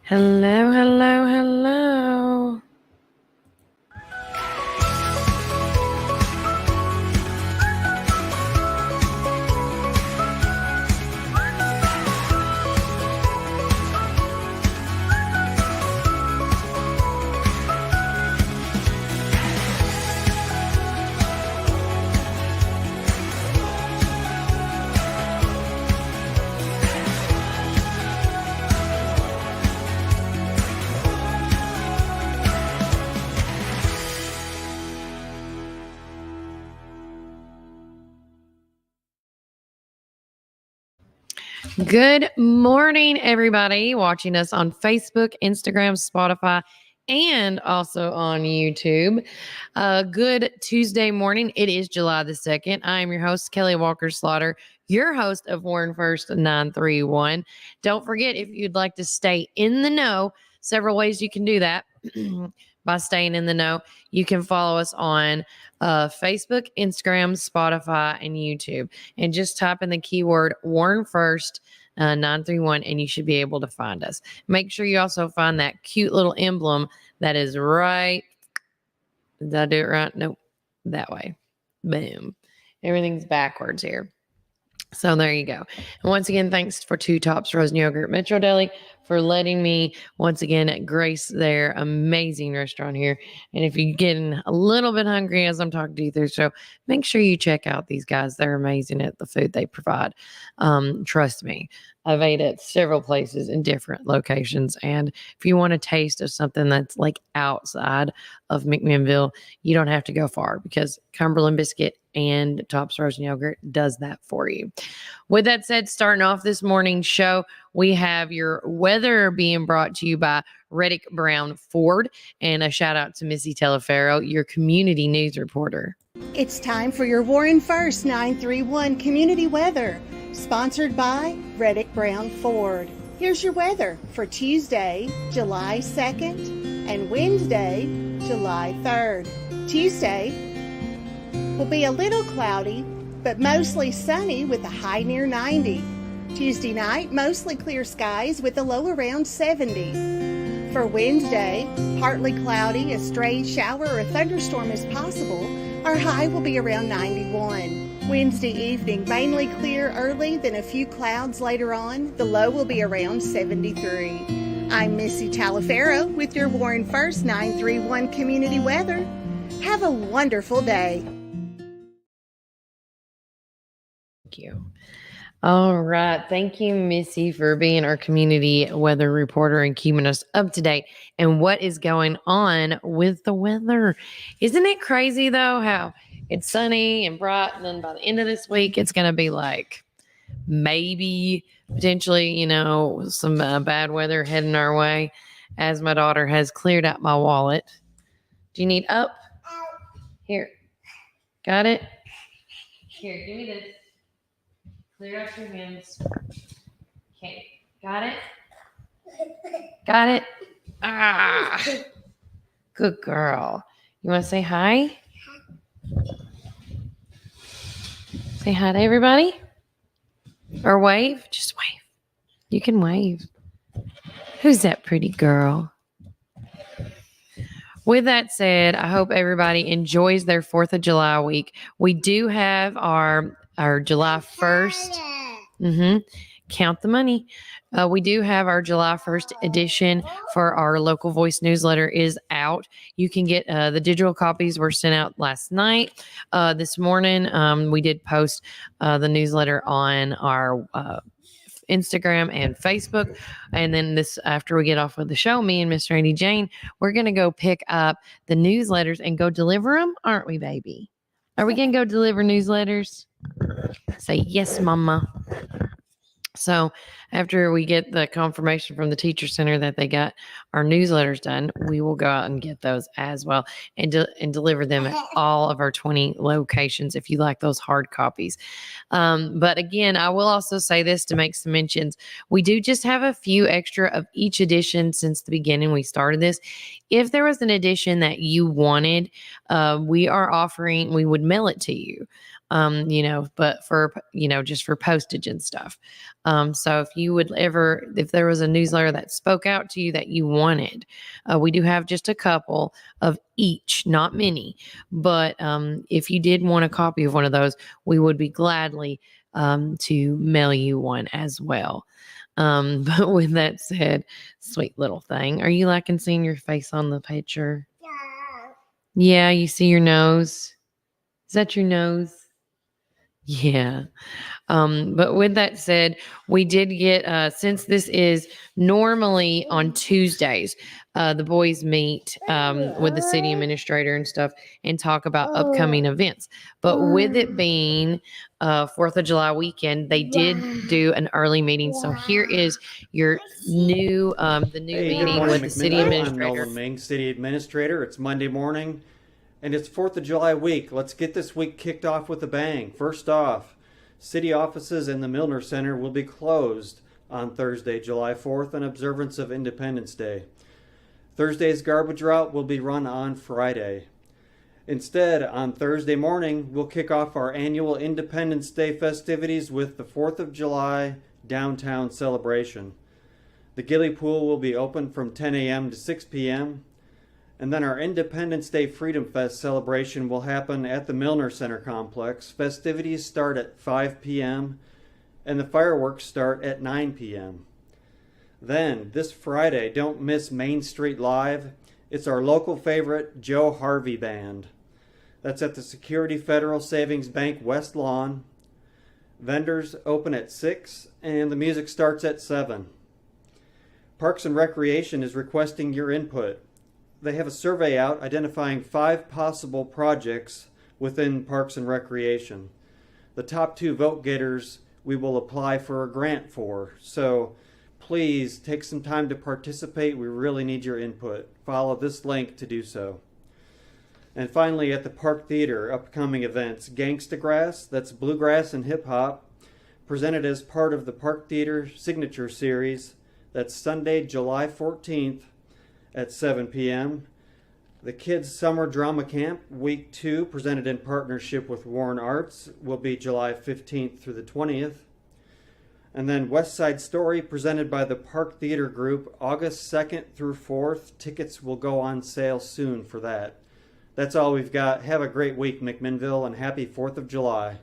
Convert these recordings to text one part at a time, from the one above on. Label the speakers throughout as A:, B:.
A: Hello, hello, hello. Good morning, everybody watching us on Facebook, Instagram, Spotify, and also on YouTube. Good Tuesday morning. It is July the 2nd. I am your host, Kelly Walker Slaughter, your host of Warren First 931. Don't forget, if you'd like to stay in the know, several ways you can do that. By staying in the know, you can follow us on Facebook, Instagram, Spotify, and YouTube. And just type in the keyword Warren First 931 and you should be able to find us. Make sure you also find that cute little emblem that is right. Did I do it right? Nope. That way. Boom. Everything's backwards here. So there you go. And once again, thanks for Two Tops Frozen Yogurt Metro Deli for letting me once again grace their amazing restaurant here. And if you're getting a little bit hungry as I'm talking to you through the show, make sure you check out these guys. They're amazing at the food they provide. Trust me, I've ate at several places in different locations. And if you want a taste of something that's like outside of McMinnville, you don't have to go far because Cumberland Biscuit and Tops Frozen Yogurt does that for you. With that said, starting off this morning's show, we have your weather being brought to you by Reddick Brown Ford, and a shout out to Missy Telefaro, your community news reporter.
B: It's time for your Warren First 931 Community Weather, sponsored by Reddick Brown Ford. Here's your weather for Tuesday, July 2nd, and Wednesday, July 3rd. Tuesday will be a little cloudy, but mostly sunny with a high near 90. Tuesday night, mostly clear skies with a low around 70. For Wednesday, partly cloudy, a stray shower or a thunderstorm is possible. Our high will be around 91. Wednesday evening, mainly clear early, then a few clouds later on. The low will be around 73. I'm Missy Talifero with your Warren First 931 Community Weather. Have a wonderful day.
A: Thank you. All right. Thank you, Missy, for being our community weather reporter and keeping us up to date and what is going on with the weather. Isn't it crazy, though, how it's sunny and bright, and then by the end of this week, it's going to be like maybe potentially, some bad weather heading our way as my daughter has cleared out my wallet. Do you need up? Here. Got it? Here, give me this. Clear out your hands. Okay. Got it? Got it? Ah. Good girl. You want to say hi? Say hi to everybody? Or wave? Just wave. You can wave. Who's that pretty girl? With that said, I hope everybody enjoys their 4th of July week. We do have our July 1st. Count the money. We do have our July 1st edition for our local voice newsletter is out. You can get the digital copies were sent out last night. This morning, we did post the newsletter on our Instagram and Facebook. And then after we get off with the show, me and Miss Randy Jane, we're going to go pick up the newsletters and go deliver them. Aren't we, baby? Are we going to go deliver newsletters? Say yes, mama. So after we get the confirmation from the teacher center that they got our newsletters done, we will go out and get those as well and deliver them at all of our 20 locations if you like those hard copies. But again, I will also say this to make some mentions. We do just have a few extra of each edition since the beginning we started this. If there was an edition that you wanted, we would mail it to you. but for, just for postage and stuff. So if there was a newsletter that spoke out to you that you wanted, we do have just a couple of each, not many, but if you did want a copy of one of those, we would be gladly to mail you one as well. But with that said, sweet little thing, are you liking seeing your face on the picture? Yeah, you see your nose? Is that your nose? Yeah. But with that said, we did get, since this is normally on Tuesdays, the boys meet with the city administrator and stuff and talk about upcoming events. But with it being 4th of July weekend, they did do an early meeting. So here is your new, the new
C: Hey, good
A: meeting
C: morning,
A: with the city
C: McMinnville. I'm
A: administrator.
C: Nolan Ming, City Administrator. It's Monday morning, and it's 4th of July week. Let's get this week kicked off with a bang. First off, city offices and the Milner Center will be closed on Thursday, July 4th, in observance of Independence Day. Thursday's garbage route will be run on Friday. Instead, on Thursday morning, we'll kick off our annual Independence Day festivities with the 4th of July downtown celebration. The Gilly Pool will be open from 10 a.m. to 6 p.m. And then our Independence Day Freedom Fest celebration will happen at the Milner Center complex. Festivities start at 5 p.m. and the fireworks start at 9 p.m. Then, this Friday, don't miss Main Street Live. It's our local favorite, Joe Harvey Band. That's at the Security Federal Savings Bank West Lawn. Vendors open at 6 and the music starts at 7. Parks and Recreation is requesting your input. They have a survey out identifying 5 possible projects within Parks and Recreation. The top 2 vote getters we will apply for a grant for. So please take some time to participate. We really need your input. Follow this link to do so. And finally, at the Park Theater, upcoming events, Gangsta Grass, that's bluegrass and hip hop, presented as part of the Park Theater Signature Series. That's Sunday, July 14th at 7 p.m. The Kids Summer Drama Camp, Week 2, presented in partnership with Warren Arts, will be July 15th through the 20th. And then West Side Story, presented by the Park Theater Group, August 2nd through 4th. Tickets will go on sale soon for that. That's all we've got. Have a great week, McMinnville, and happy 4th of July.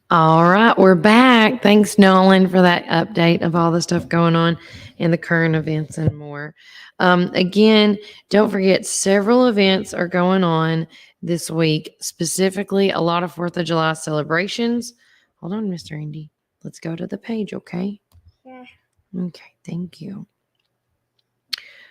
A: All right, we're back. Thanks, Nolan, for that update of all the stuff going on in the current events and more. Again, don't forget, several events are going on this week, specifically a lot of 4th of July celebrations. Hold on, Mr. Andy. Let's go to the page, okay?
D: Yeah.
A: Okay, thank you.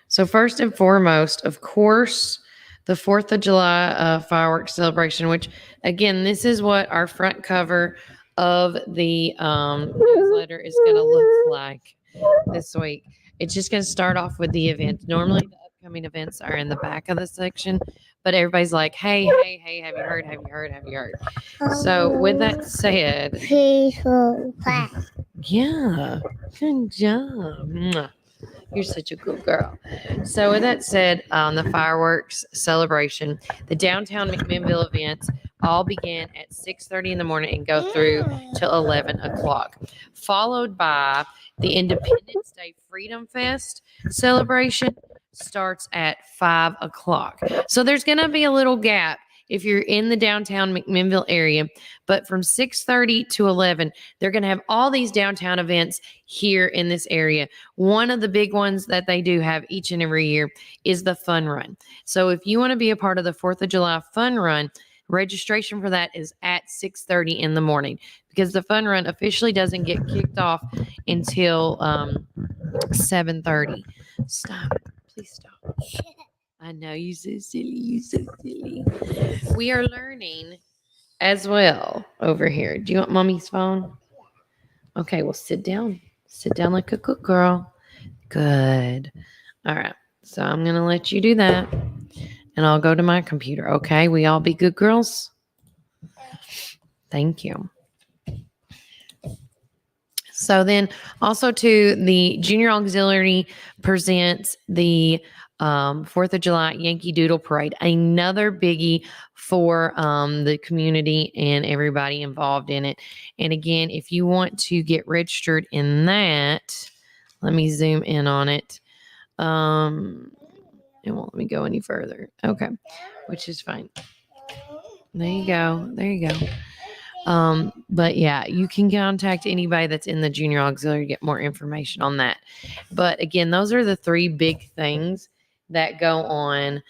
A: So first and foremost, of course, the 4th of July fireworks celebration, which, again, this is what our front cover of the newsletter is going to look like this week. It's just going to start off with the event. Normally, the upcoming events are in the back of the section, but everybody's like, hey, have you heard, have you heard, have you heard? So with that said, yeah, good job. Mwah. You're such a good girl. So with that said, the fireworks celebration, the downtown McMinnville events all began at 6:30 in the morning and go through till 11 o'clock, followed by the Independence Day Freedom Fest celebration starts at 5 o'clock. So there's going to be a little gap if you're in the downtown McMinnville area, but from 6:30 to 11, they're going to have all these downtown events here in this area. One of the big ones that they do have each and every year is the Fun Run. So if you want to be a part of the 4th of July Fun Run, registration for that is at 6:30 in the morning, because the Fun Run officially doesn't get kicked off until 7:30. Stop. Please stop. I know, you so silly. You so silly. We are learning as well over here. Do you want mommy's phone? Okay, well, sit down. Sit down like a good girl. Good. All right. So I'm going to let you do that, and I'll go to my computer. Okay, we all be good girls? Thank you. So then also, too, the Junior Auxiliary presents the 4th of July Yankee Doodle Parade, another biggie for the community and everybody involved in it. And again, if you want to get registered in that, let me zoom in on it. It won't let me go any further. Okay, which is fine. There you go. There you go. But yeah, you can contact anybody that's in the junior auxiliary to get more information on that. But again, those are the three big things that go on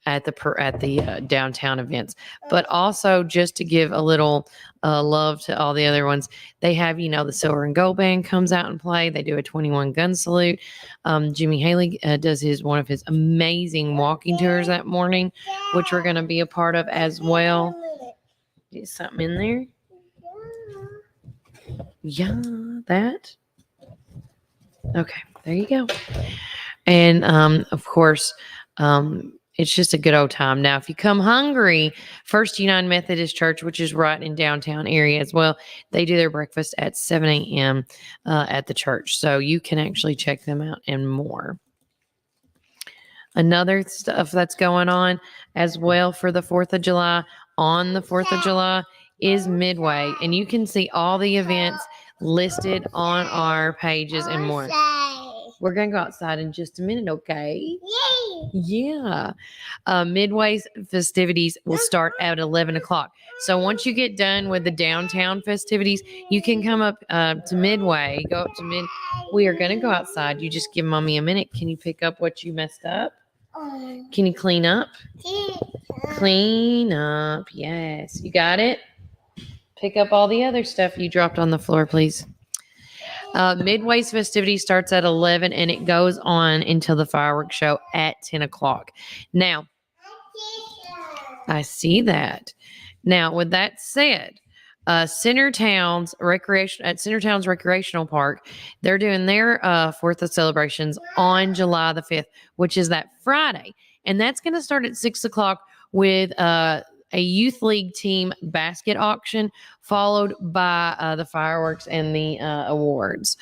A: at the downtown events. But also, just to give a little love to all the other ones, they have, the Silver and Gold Band comes out and play. They do a 21 gun salute. Jimmy Haley does one of his amazing walking tours that morning, which we're going to be a part of as well. Is something in there? Yeah, that. Okay, there you go. And of course, it's just a good old time. Now, if you come hungry, First United Methodist Church, which is right in downtown area as well, they do their breakfast at 7 a.m. At the church. So you can actually check them out and more. Another stuff that's going on as well for the 4th of July, on the 4th of July, is Midway. And you can see all the events listed on our pages and more. We're going to go outside in just a minute, okay? Yay! Yeah. Midway's festivities will start at 11 o'clock. So once you get done with the downtown festivities, you can come up to Midway. Go up to We are going to go outside. You just give Mommy a minute. Can you pick up what you messed up? Can you clean up? Clean up. Yes. You got it? Pick up all the other stuff you dropped on the floor, please. Midway's festivity starts at 11 and it goes on until the fireworks show at 10 o'clock. Now, I see that. Now, with that said, Centertown's Recreational Park, they're doing their 4th of celebrations on July the 5th, which is that Friday. And that's going to start at 6 o'clock with a youth league team basket auction, followed by the fireworks and the awards.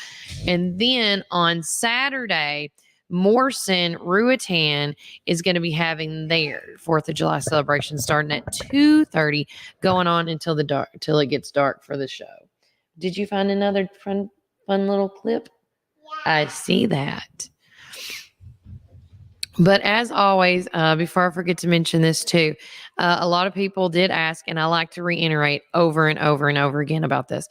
A: And then on Saturday, Morrison Ruatan is going to be having their 4th of July celebration starting at 2:30, going on until it gets dark for the show. Did you find another fun little clip? Yeah. I see that. But as always, before I forget to mention this too, a lot of people did ask, and I like to reiterate over and over and over again about this.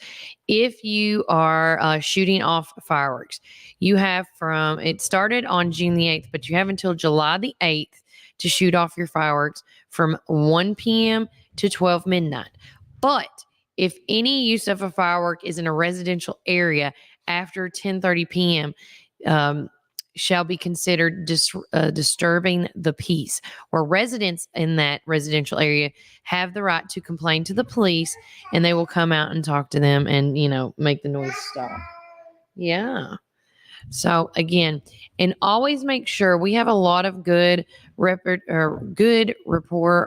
A: If you are shooting off fireworks, you have it started on June the 8th, but you have until July the 8th to shoot off your fireworks from 1 p.m. to 12 midnight. But if any use of a firework is in a residential area after 10:30 p.m., shall be considered disturbing the peace, where residents in that residential area have the right to complain to the police, and they will come out and talk to them and, make the noise stop. Yeah. So again, and always make sure we have a lot of good rapport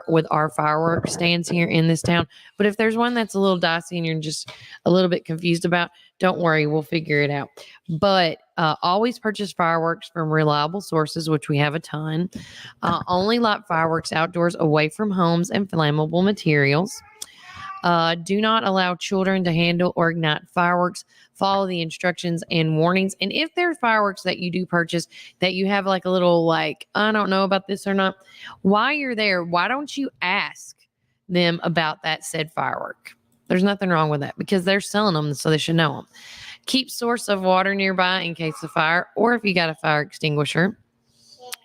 A: with our fireworks stands here in this town. But if there's one that's a little dicey and you're just a little bit confused about, don't worry, we'll figure it out. But always purchase fireworks from reliable sources, which we have a ton. Only light fireworks outdoors, away from homes and flammable materials. Do not allow children to handle or ignite fireworks. Follow the instructions and warnings. And if there are fireworks that you do purchase that you have like a little I don't know about this or not, while you're there, why don't you ask them about that said firework? There's nothing wrong with that because they're selling them, so they should know them. Keep source of water nearby in case of fire, or if you got a fire extinguisher.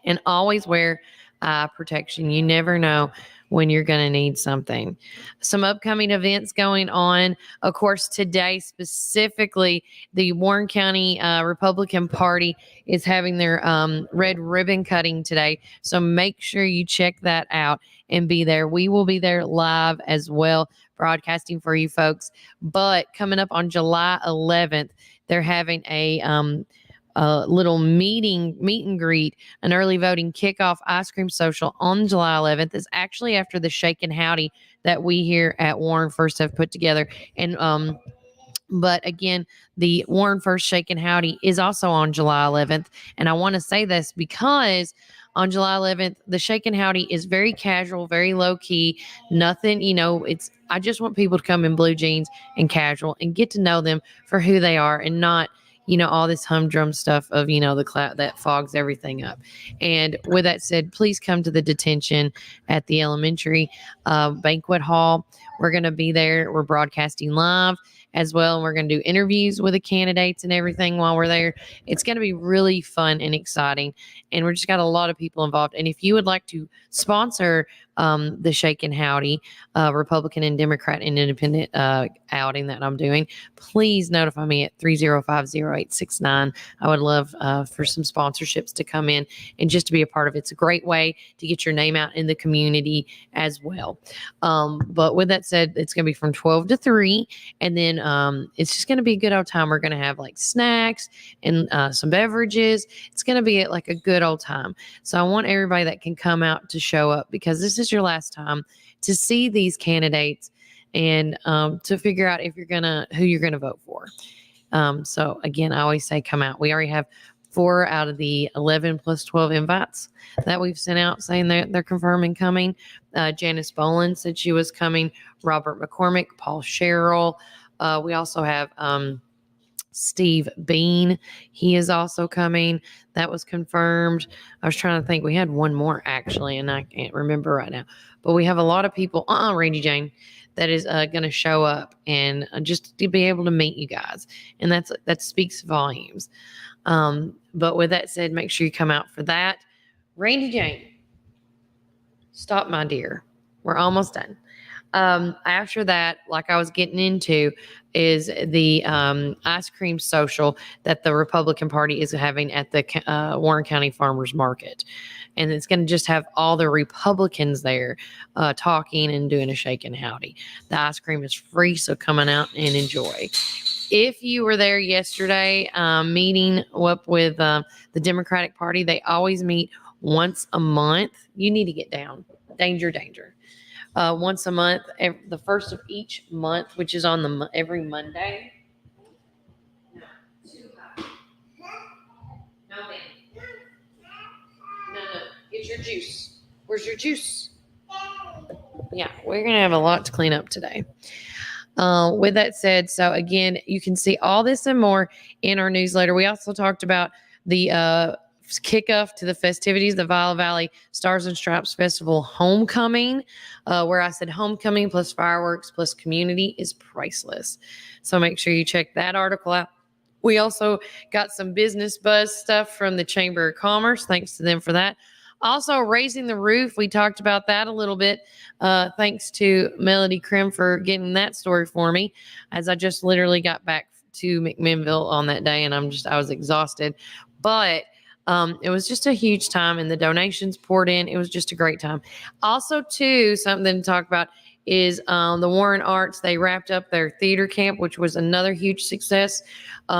A: And always wear eye protection. You never know when you're going to need something. Some upcoming events going on. Of course, today specifically, the Warren County Republican Party is having their red ribbon cutting today. So make sure you check that out and be there. We will be there live as well, broadcasting for you folks. But coming up on July 11th, they're having a little meet and greet, an early voting kickoff ice cream social on July 11th. Is actually after the Shake and Howdy that we here at Warren First have put together. And But again, the Warren First Shake and Howdy is also on July 11th. And I want to say this because on July 11th, the Shake and Howdy is very casual, very low key, nothing, I just want people to come in blue jeans and casual and get to know them for who they are and not, all this humdrum stuff of, the cloud that fogs everything up. And with that said, please come to the detention at the elementary banquet hall. We're going to be there. We're broadcasting live as well. And we're going to do interviews with the candidates and everything while we're there. It's going to be really fun and exciting. And we're just got a lot of people involved. And if you would like to sponsor the Shake and Howdy, Republican and Democrat and Independent outing that I'm doing, please notify me at 3050869. I would love for some sponsorships to come in and just to be a part of it. It's a great way to get your name out in the community as well. But with that said, it's going to be from 12 to 3. And then it's just going to be a good old time. We're going to have like snacks and some beverages. It's going to be like a good old time. So I want everybody that can come out to show up, because this is your last time to see these candidates and to figure out who you're gonna vote for. So again, I always say come out. We already have 4 out of the 11 plus 12 invites that we've sent out saying they're confirming coming. Janice Boland said she was coming. Robert McCormick, Paul Sherrill. We also have Steve Bean. He is also coming. That was confirmed. I was trying to think. We had one more actually, and I can't remember right now. But we have a lot of people. Randy Jane, that is going to show up and just to be able to meet you guys, and that speaks volumes. But with that said, make sure you come out for that. Randy Jane, stop, my dear. We're almost done. After that, like I was getting into, is the ice cream social that the Republican Party is having at the Warren County Farmers Market. And it's going to just have all the Republicans there talking and doing a shake and howdy. The ice cream is free, so come on out and enjoy. If you were there yesterday, meeting up with the Democratic Party, they always meet once a month. You need to get down. Danger, danger. Once a month, the first of each month, which is on every Monday. No, too high. No, man. No. Get your juice. Where's your juice? Yeah, we're going to have a lot to clean up today. With that said, so again, you can see all this and more in our newsletter. We also talked about the kickoff to the festivities, the Viola Valley Stars and Stripes Festival Homecoming, where I said homecoming plus fireworks plus community is priceless. So make sure you check that article out. We also got some business buzz stuff from the Chamber of Commerce. Thanks to them for that. Also, raising the roof. We talked about that a little bit. Thanks to Melody Krim for getting that story for me, as I just literally got back to McMinnville on that day, and I was exhausted. But it was just a huge time, and the donations poured in. It was just a great time. Also, too, something to talk about is the Warren Arts. They wrapped up their theater camp, which was another huge success.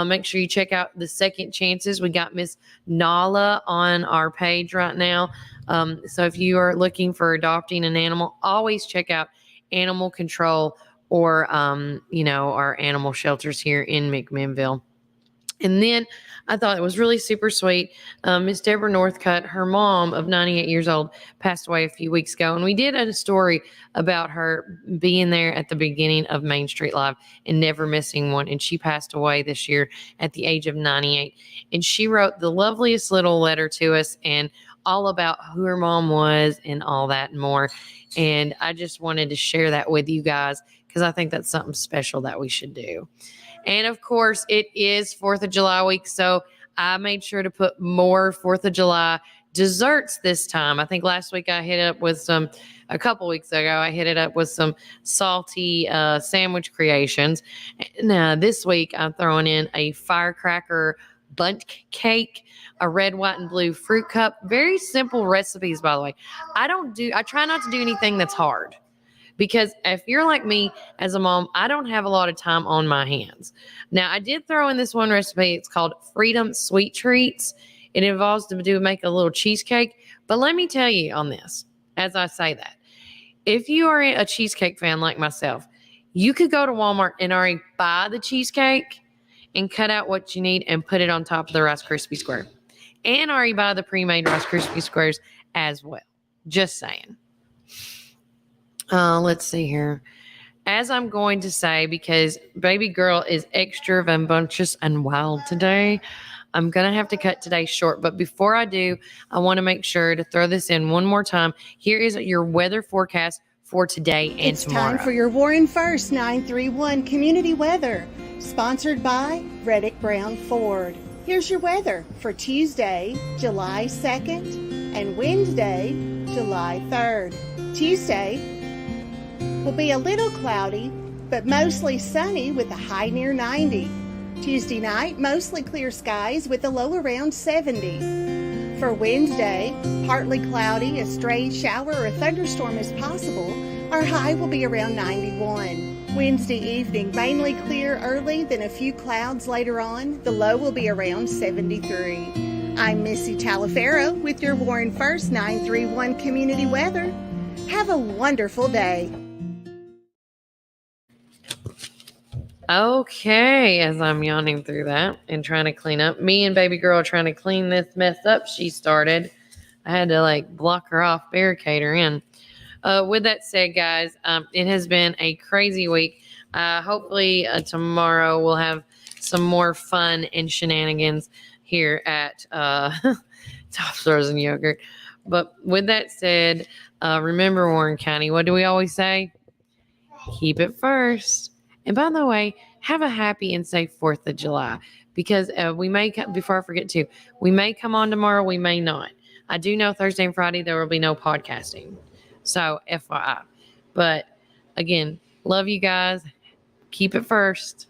A: Make sure you check out the Second Chances. We got Miss Nala on our page right now. So if you are looking for adopting an animal, always check out Animal Control or, our animal shelters here in McMinnville. And then I thought it was really super sweet. Miss Deborah Northcutt, her mom of 98 years old, passed away a few weeks ago. And we did a story about her being there at the beginning of Main Street Live and never missing one. And she passed away this year at the age of 98. And she wrote the loveliest little letter to us and all about who her mom was and all that and more. And I just wanted to share that with you guys because I think that's something special that we should do. And of course, it is 4th of July week, so I made sure to put more 4th of July desserts this time. I think last week I hit it up with a couple weeks ago, I hit it up with some salty sandwich creations. Now, this week I'm throwing in a firecracker bundt cake, a red, white, and blue fruit cup. Very simple recipes, by the way. I try not to do anything that's hard. Because if you're like me as a mom, I don't have a lot of time on my hands. Now, I did throw in this one recipe. It's called Freedom Sweet Treats. It involves make a little cheesecake. But let me tell you on this, as I say that, if you are a cheesecake fan like myself, You could go to Walmart and already buy the cheesecake and cut out what you need and put it on top of the Rice Krispie square. And already buy the pre-made Rice Krispie squares as well. Just saying. Let's see here. As I'm going to say, because baby girl is extra rambunctious and wild today, I'm going to have to cut today short. But before I do, I want to make sure to throw this in one more time. Here is your weather forecast for today and
B: It's
A: tomorrow.
B: time for your Warren First 931 Community Weather, sponsored by Reddick Brown Ford. Here's your weather for Tuesday, July 2nd and Wednesday, July 3rd. Tuesday will be a little cloudy, but mostly sunny with a high near 90. Tuesday night, mostly clear skies with a low around 70. For Wednesday, partly cloudy, a stray shower or a thunderstorm is possible. Our high will be around 91. Wednesday evening, mainly clear early, then a few clouds later on. The low will be around 73. I'm Missy Talaferro with your Warren First 931 Community Weather. Have a wonderful day.
A: Okay, as I'm yawning through that and trying to clean up. Me and baby girl are trying to clean this mess up she started. I had to block her off, barricade her in. With that said, guys, it has been a crazy week. Hopefully tomorrow we'll have some more fun and shenanigans here at Top Frozen Yogurt. But with that said, remember, Warren County, what do we always say? Keep it first. And by the way, have a happy and safe 4th of July, because we may, before I forget to, we may come on tomorrow, we may not. I do know Thursday and Friday there will be no podcasting. So FYI. But again, love you guys. Keep it first.